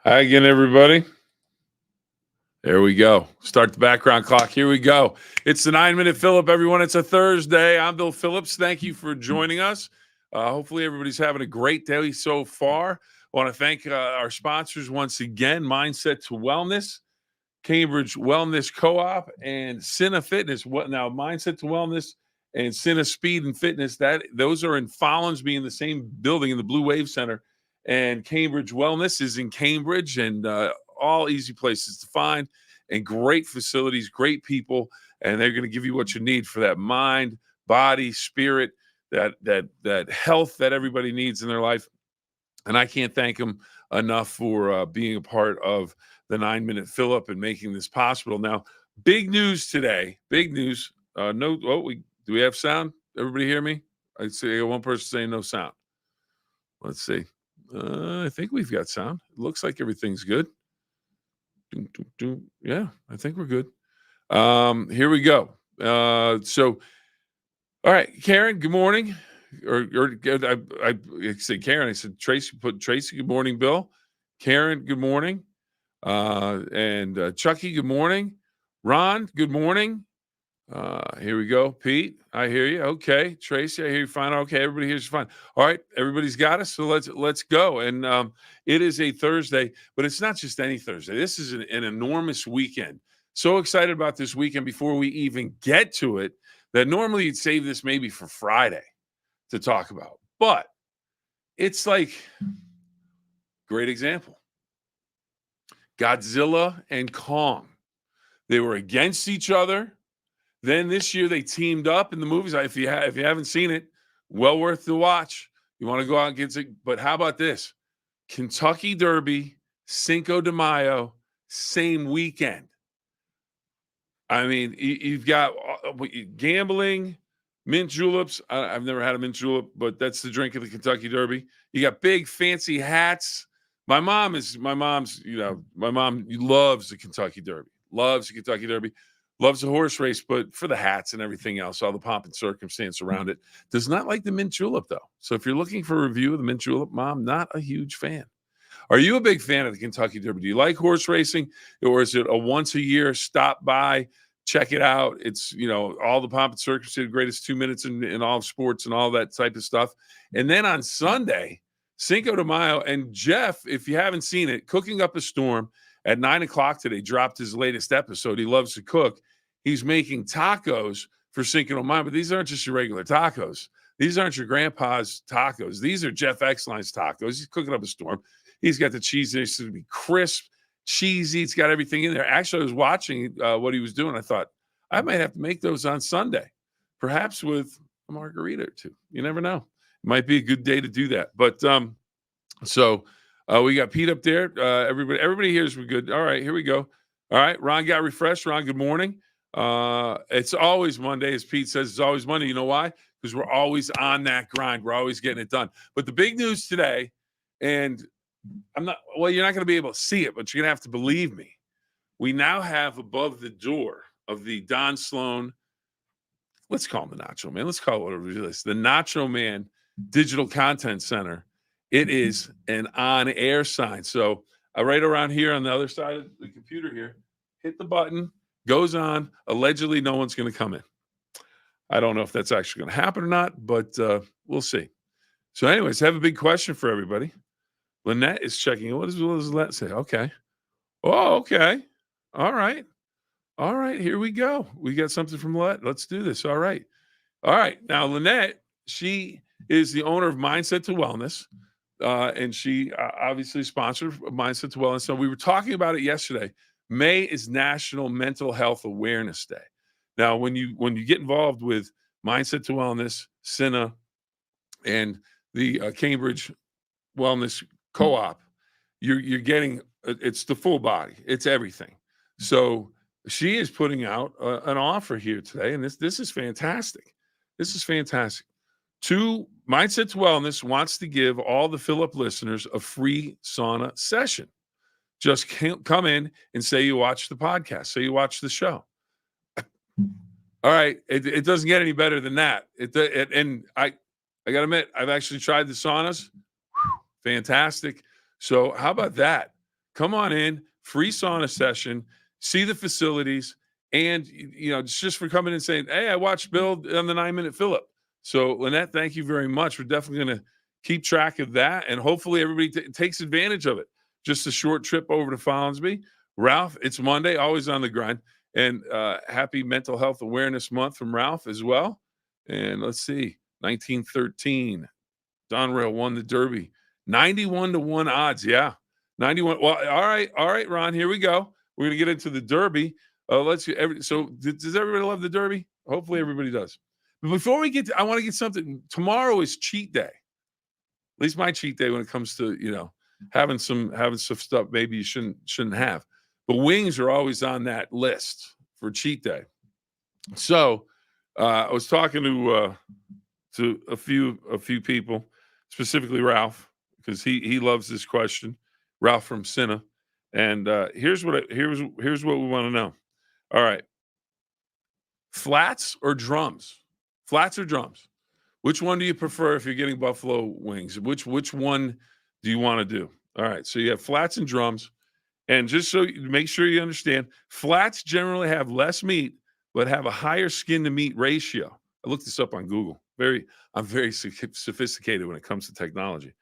Hi again, everybody. There we go. Start the background clock. Here we go. It's the 9-Minute Phill-Up, everyone. It's a Thursday. I'm Bill Phillips. Thank you for joining us. Hopefully, everybody's having a great day so far. I want to thank our sponsors once again, Mindset to Wellness, Cambridge Wellness Co-op, and Cine Fitness. What now? Mindset to Wellness and Cine Speed and Fitness. Those are in Follinsby in the same building in the Blue Wave Center. And Cambridge Wellness is in Cambridge, and all easy places to find, and great facilities, great people, and they're going to give you what you need for that mind, body, spirit, that health that everybody needs in their life. And I can't thank them enough for being a part of the 9-Minute Phill-Up and making this possible. Now, big news today. Big news. Do we have sound? Everybody hear me? I see one person saying no sound. Let's see. I think we've got sound. It looks like everything's good. Yeah, I think we're good. Here we go. All right, Karen, good morning. I said Karen. I said Tracy. Put Tracy. Good morning, Bill. Karen, good morning. And Chucky, good morning. Ron, good morning. Here we go. Pete, I hear you. Okay. Tracy, I hear you fine. Okay, everybody hears you fine. All right, everybody's got us. So let's go. And it is a Thursday, but it's not just any Thursday. This is an enormous weekend. So excited about this weekend before we even get to it that normally you'd save this maybe for Friday to talk about. But it's like, great example. Godzilla and Kong. They were against each other. Then this year they teamed up in the movies. If you haven't seen it, well worth the watch. You want to go out and get it. But how about this? Kentucky Derby, Cinco de Mayo, same weekend. I mean, you've got gambling, mint juleps. I've never had a mint julep, but that's the drink of the Kentucky Derby. You got big fancy hats. My mom loves the Kentucky Derby. Loves the Kentucky Derby. Loves the horse race, but for the hats and everything else, all the pomp and circumstance around it. Does not like the mint julep, though. So if you're looking for a review of the mint julep, Mom, not a huge fan. Are you a big fan of the Kentucky Derby? Do you like horse racing? Or is it a once-a-year stop by, check it out? It's, all the pomp and circumstance, the greatest 2 minutes in all of sports and all that type of stuff. And then on Sunday, Cinco de Mayo, and Jeff, if you haven't seen it, Cooking Up a Storm, at 9 o'clock today, dropped his latest episode. He loves to cook. He's making tacos for Cinco de Mayo, but these aren't just your regular tacos. These aren't your grandpa's tacos. These are Jeff Exline's tacos. He's cooking up a storm. He's got the cheese. It's going to be crisp, cheesy. It's got everything in there. Actually, I was watching what he was doing. I thought, I might have to make those on Sunday, perhaps with a margarita or two. You never know. It might be a good day to do that. But we got Pete up there. Everybody here is good. All right, here we go. All right, Ron got refreshed. Ron, good morning. It's always Monday, as Pete says. It's always Monday. You know why? Because we're always on that grind. We're always getting it done. But the big news today, and you're not going to be able to see it, but you're going to have to believe me. We now have above the door of the Don Sloan, let's call him the Nacho Man. Let's call it whatever it is. The Nacho Man Digital Content Center. It is an on-air sign. So right around here on the other side of the computer here, hit the button, goes on. Allegedly, no one's going to come in. I don't know if that's actually going to happen or not, but we'll see. So anyways, I have a big question for everybody. Lynette is checking. What does Lynette say? Okay. Oh, okay. All right. All right. Here we go. We got something from Lynette. Let's do this. All right. All right. Now, Lynette, she is the owner of Mindset to Wellness. And she obviously sponsored Mindset to Wellness. So we were talking about it yesterday. May is National Mental Health Awareness Day. Now, when you get involved with Mindset to Wellness, Cine, and the Cambridge Wellness Co-op, you're getting it's the full body. It's everything. So she is putting out an offer here today, and this is fantastic. This is fantastic. Mindset to Wellness wants to give all the Phill-Up listeners a free sauna session. Just come in and say you watch the podcast, say you watch the show. All right, it doesn't get any better than that. And I got to admit, I've actually tried the saunas. Fantastic. So how about that? come on in, free sauna session, see the facilities, and it's just for coming and saying, hey, I watched Bill on the 9-minute Phill-Up. So Lynette, thank you very much. We're definitely going to keep track of that, and hopefully everybody takes advantage of it. Just a short trip over to Follinsby. Ralph, it's Monday, always on the grind. And happy Mental Health Awareness Month from Ralph as well. And let's see, 1913, Donrail won the Derby. 91-1 odds, yeah. 91. Well, all right, Ron, here we go. We're going to get into the Derby. So does everybody love the Derby? Hopefully everybody does. But before we I want to get something. Tomorrow is cheat day. At least my cheat day when it comes to, having some stuff maybe you shouldn't have. But wings are always on that list for cheat day. So I was talking to a few people, specifically Ralph, because he loves this question. Ralph from Cinna, and here's what we want to know. All right, flats or drums? Flats or drums? Which one do you prefer if you're getting buffalo wings? Which one do you want to do? All right, so you have flats and drums. And just so you make sure you understand, flats generally have less meat, but have a higher skin to meat ratio. I looked this up on Google. I'm very sophisticated when it comes to technology.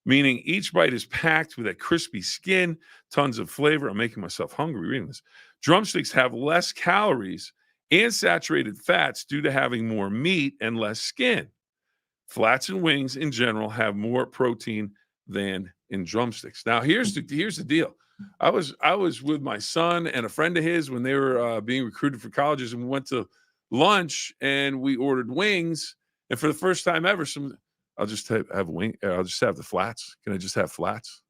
Meaning each bite is packed with a crispy skin, tons of flavor. I'm making myself hungry reading this. Drumsticks have less calories and saturated fats due to having more meat and less skin. Flats and wings in general have more protein than in drumsticks. Now, here's the deal. I was with my son and a friend of his when they were being recruited for colleges, and we went to lunch and we ordered wings. And for the first time ever, I'll just have a wing. I'll just have the flats. Can I just have flats?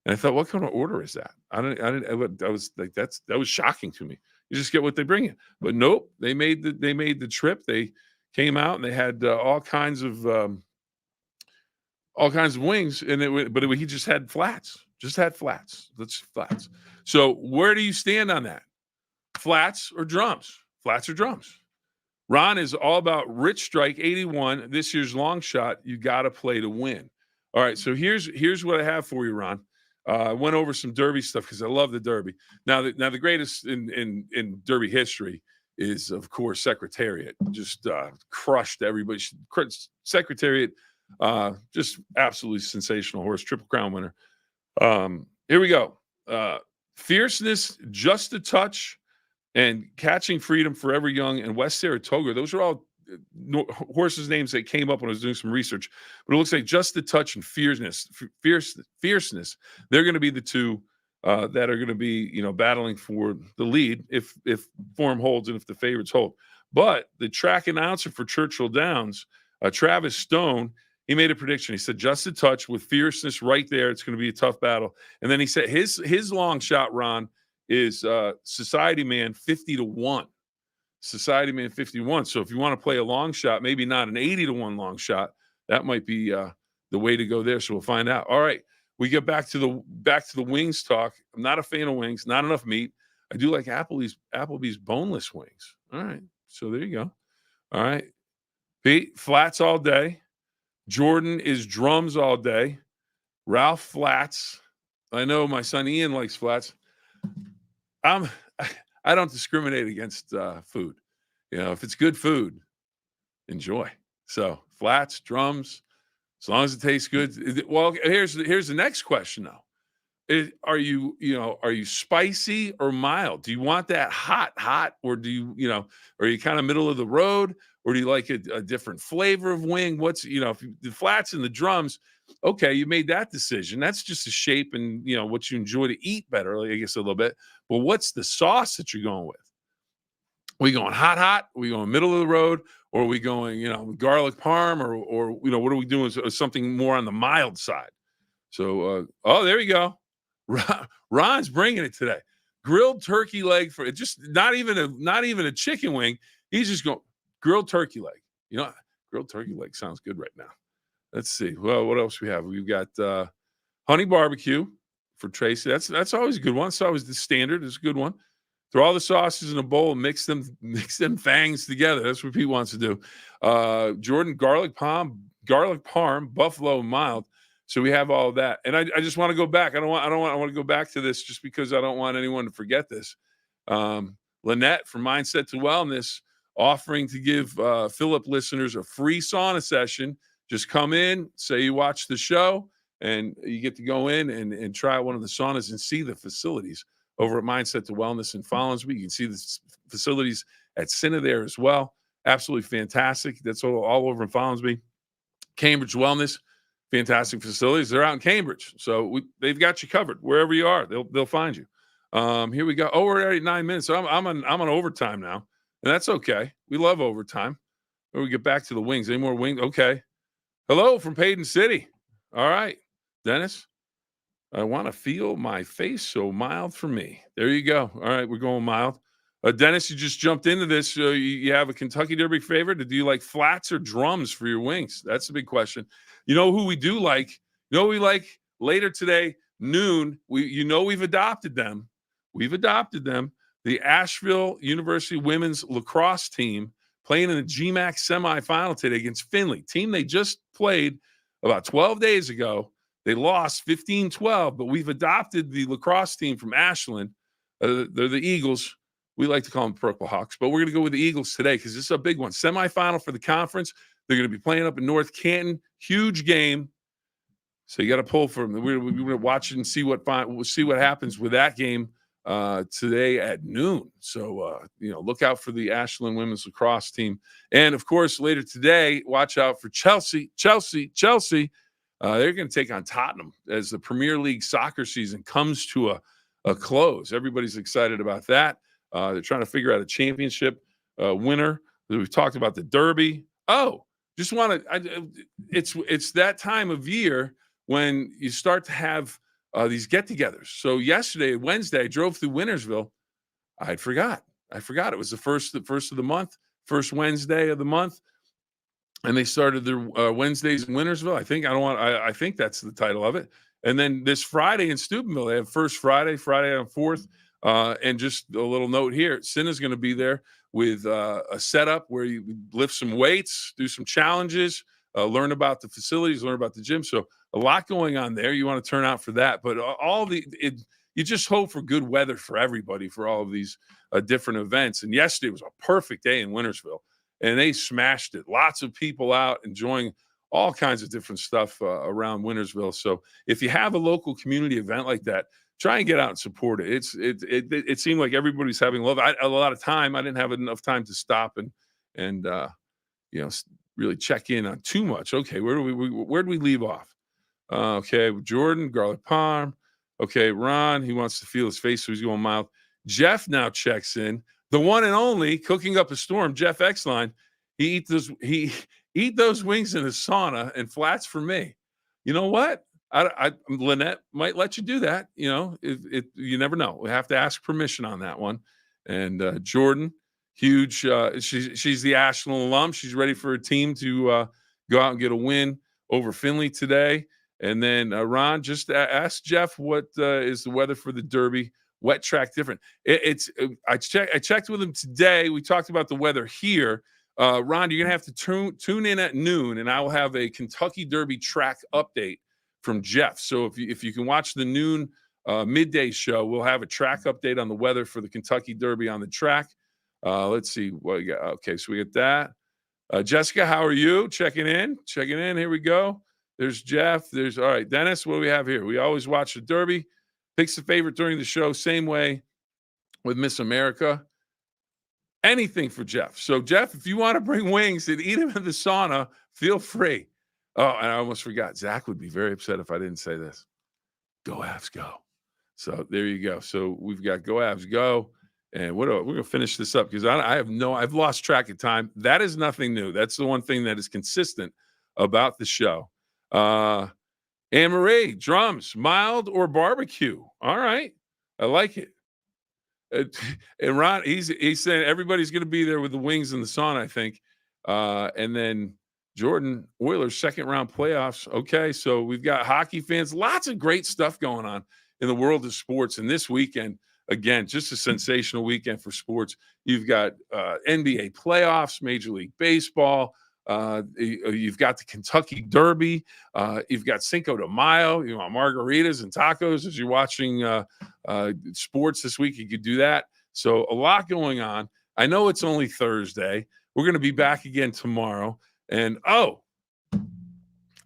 And I thought, what kind of order is that? I was like, that was shocking to me. You just get what they bring you. But nope, they made the trip. They came out and they had all kinds of wings, and he just had flats. Just had flats. That's flats. So where do you stand on that? Flats or drums? Flats or drums? Ron is all about Rich Strike 81. This year's long shot. You got to play to win. All right. So here's what I have for you, Ron. I went over some Derby stuff because I love the Derby. Now the greatest in Derby history is, of course, Secretariat. Just crushed everybody. Secretariat, just absolutely sensational horse, Triple Crown winner. Here we go. Fierceness, Just a Touch, and Catching Freedom, Forever Young, and West Saratoga. Those are all horses' names that came up when I was doing some research. But it looks like Just a Touch and Fierceness. They're going to be the two that are going to be, battling for the lead if form holds and if the favorites hold. But the track announcer for Churchill Downs, Travis Stone, he made a prediction. He said, Just a Touch with Fierceness right there. It's going to be a tough battle. And then he said his long shot, Ron, is Society Man 50-1. Society Man 51. So if you want to play a long shot, maybe not an 80-1 long shot, that might be the way to go there. So we'll find out. All right. We get back to the wings talk. I'm not a fan of wings, not enough meat. I do like Applebee's boneless wings. All right. So there you go. All right. Pete, flats all day. Jordan is drums all day. Ralph, flats. I know my son Ian likes flats. I don't discriminate against food. If it's good food, enjoy. So flats, drums, as long as it tastes good. Well, here's the next question though. Are you spicy or mild? Do you want that hot, or do you, are you kind of middle of the road, or do you like a different flavor of wing? What's, if the flats and the drums, okay, you made that decision. That's just a shape and, what you enjoy to eat better, I guess, a little bit. But what's the sauce that you're going with? Are we going hot? Are we going middle of the road? Or are we going, garlic parm? Or what are we doing? Something more on the mild side? So, there you go. Ron's bringing it today. Grilled turkey leg for just not even a chicken wing. He's just going grilled turkey leg. Grilled turkey leg sounds good right now. Let's see. Well, what else we have? We've got honey barbecue for Tracy. That's always a good one. It's always the standard. It's a good one. Throw all the sauces in a bowl and mix them fangs together. That's what Pete wants to do. Jordan, garlic parm, buffalo mild. So we have all of that. And I just want to go back. I want to go back to this just because I don't want anyone to forget this. Lynette from Mindset to Wellness offering to give Phill-Up listeners a free sauna session. Just come in, say you watch the show, and you get to go in and try one of the saunas and see the facilities over at Mindset to Wellness in Follinsby. You can see the facilities at Cinna there as well. Absolutely fantastic. That's all over in Follinsby. Cambridge Wellness, fantastic facilities. They're out in Cambridge, so they've got you covered wherever you are. They'll find you. Here we go. Oh, we're already at 9 minutes. So I'm on overtime now, and that's okay. We love overtime. When we get back to the wings, any more wings? Okay. Hello from Payton City. All right, Dennis. I want to feel my face so mild for me. There you go. All right, we're going mild. Dennis, you just jumped into this. You have a Kentucky Derby favorite. Do you like flats or drums for your wings? That's a big question. You know who we do like? You know who we like later today, noon. We've adopted them. We've adopted them. The Asheville University women's lacrosse team playing in the GMAC semifinal today against Findlay. Team they just played about 12 days ago. They lost 15-12, but we've adopted the lacrosse team from Ashland. They're the Eagles. We like to call them Purple Hawks, but we're going to go with the Eagles today because this is a big one. Semifinal for the conference. They're going to be playing up in North Canton. Huge game. So you got to pull for them. We're going to watch it and see what happens with that game today at noon. So, look out for the Ashland women's lacrosse team. And, of course, later today, watch out for Chelsea. They're going to take on Tottenham as the Premier League soccer season comes to a close. Everybody's excited about that. They're trying to figure out a championship winner. We've talked about the Derby. Oh, just want to it's that time of year when you start to have these get-togethers. So yesterday, Wednesday, I drove through Wintersville. I forgot. It was the first of the month, first Wednesday of the month. And they started their Wednesdays in Wintersville. I think that's the title of it. And then this Friday in Steubenville, they have First Friday on 4th. And just a little note here, Cinna's going to be there with a setup where you lift some weights, do some challenges, learn about the facilities, learn about the gym. So a lot going on there. You want to turn out for that. But you just hope for good weather for everybody for all of these different events. And yesterday was a perfect day in Wintersville. And they smashed it. Lots of people out enjoying all kinds of different stuff around Wintersville. So if you have a local community event like that, try and get out and support it. It seemed like everybody's having a lot of time. I didn't have enough time to stop and really check in on too much. Okay, where do we leave off? Okay, Jordan, garlic parm. Okay, Ron, he wants to feel his face, so he's going mild. Jeff now checks in. The one and only cooking up a storm, Jeff Exline. He eat those wings in a sauna and flats for me. You know what? Lynette might let you do that. You never know. We have to ask permission on that one. And Jordan, huge. She's the Ashland alum. She's ready for a team to go out and get a win over Findlay today. And then Ron, just ask Jeff what is the weather for the Derby. Wet track different. I checked with him today. We talked about the weather here. Ron, you're gonna have to tune in at noon, and I will have a Kentucky Derby track update from Jeff. So if you can watch the noon midday show, we'll have a track update on the weather for the Kentucky Derby on the track. Let's see what we got. Okay, so we get that. Jessica, how are you? Checking in. Here we go. There's Jeff. All right, Dennis. What do we have here? We always watch the Derby. Picks a favorite during the show. Same way with Miss America. Anything for Jeff. So, Jeff, if you want to bring wings and eat them in the sauna, feel free. Oh, and I almost forgot. Zach would be very upset if I didn't say this. Go Avs, go. So there you go. So we've got Go Avs, go. And we're going to finish this up because I've lost track of time. That is nothing new. That's the one thing that is consistent about the show. Anne Marie, drums, mild or barbecue? All right. I like it. And Ron, he's saying everybody's going to be there with the wings in the sauna, I think. And then Jordan, Oilers second round playoffs. Okay, so we've got hockey fans. Lots of great stuff going on in the world of sports. And this weekend, again, just a sensational weekend for sports. You've got NBA playoffs, Major League Baseball, You've got the Kentucky Derby. You've got Cinco de Mayo. You want margaritas and tacos as you're watching sports this week. You could do that. So a lot going on. I know it's only Thursday. We're going to be back again tomorrow. And I'll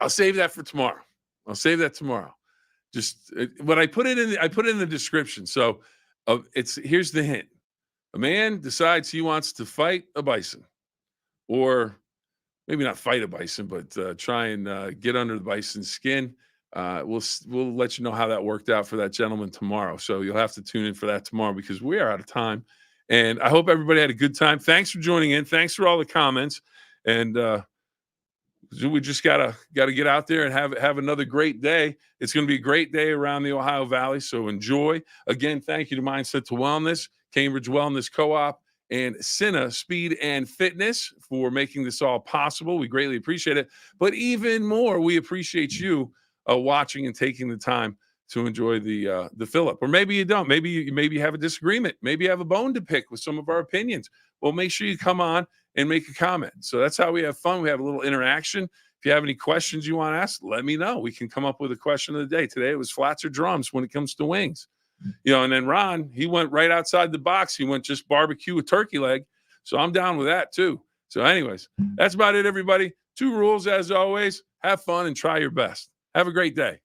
save that for tomorrow. I'll save that tomorrow. Just when I put it in the description. So here's the hint. A man decides he wants to fight a bison, or maybe not fight a bison, but try and get under the bison's skin. We'll let you know how that worked out for that gentleman tomorrow. So you'll have to tune in for that tomorrow because we are out of time. And I hope everybody had a good time. Thanks for joining in. Thanks for all the comments. And we just gotta get out there and have another great day. It's going to be a great day around the Ohio Valley. So enjoy. Again, thank you to Mindset to Wellness, Cambridge Wellness Co-op, and Cinna Speed and Fitness for making this all possible. We greatly appreciate it. But even more, we appreciate you watching and taking the time to enjoy the Phill-Up. Or maybe you don't. Maybe you have a disagreement. Maybe you have a bone to pick with some of our opinions. Well, make sure you come on and make a comment. So that's how we have fun. We have a little interaction. If you have any questions you want to ask, let me know. We can come up with a question of the day. Today it was flats or drums when it comes to wings. And then Ron, he went right outside the box. He went just barbecue with turkey leg. So I'm down with that too. So anyways, that's about it, everybody. 2 rules as always. Have fun and try your best. Have a great day.